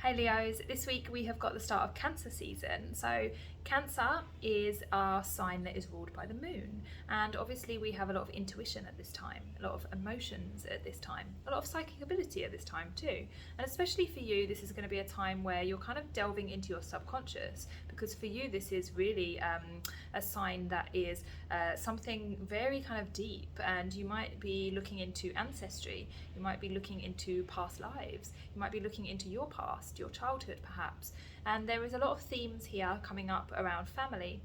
Hey Leos, this week we have got the start of Cancer season. So Cancer is our sign that is ruled by the moon, and obviously we have a lot of intuition at this time, a lot of emotions at this time, a lot of psychic ability at this time too. And especially for you, this is going to be a time where you're kind of delving into your subconscious, because for you this is really a sign that is something very kind of deep, and you might be looking into ancestry, you might be looking into past lives, you might be looking into your past, your childhood perhaps. And there is a lot of themes here coming up around family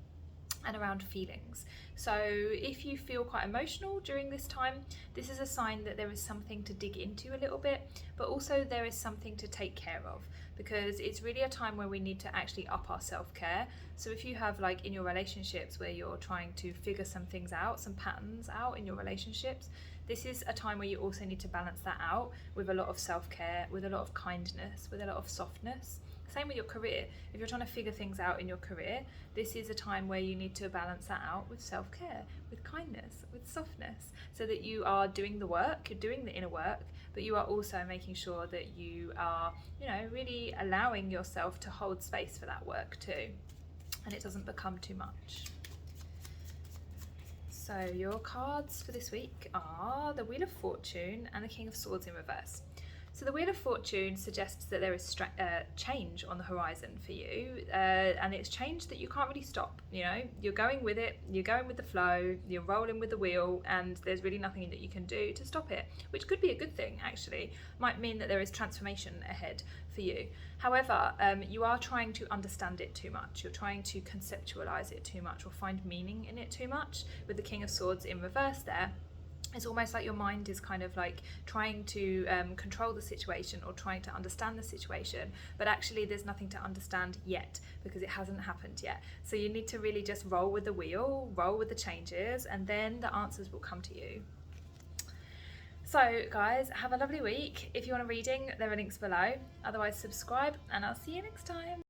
and around feelings. So if you feel quite emotional during this time, this is a sign that there is something to dig into a little bit, but also there is something to take care of, because it's really a time where we need to actually up our self-care. So if you have, like, in your relationships where you're trying to figure some things out, some patterns out in your relationships, this is a time where you also need to balance that out with a lot of self-care, with a lot of kindness, with a lot of softness. Same with your career. If you're trying to figure things out in your career, this is a time where you need to balance that out with self-care, with kindness, with softness, so that you are doing the work, you're doing the inner work, but you are also making sure that you are, really allowing yourself to hold space for that work too, and it doesn't become too much. So your cards for this week are the Wheel of Fortune and the King of Swords in reverse. So the Wheel of Fortune suggests that there is change on the horizon for you, and it's change that you can't really stop. You're going with it, you're going with the flow, you're rolling with the wheel, and there's really nothing that you can do to stop it, which could be a good thing actually. Might mean that there is transformation ahead for you. However, you are trying to understand it too much, you're trying to conceptualize it too much or find meaning in it too much. With the King of Swords in reverse there, it's almost like your mind is kind of like trying to control the situation or trying to understand the situation, but actually there's nothing to understand yet because it hasn't happened yet. So you need to really just roll with the wheel, roll with the changes, and then the answers will come to you. So guys, have a lovely week. If you want a reading, there are links below. Otherwise, subscribe and I'll see you next time.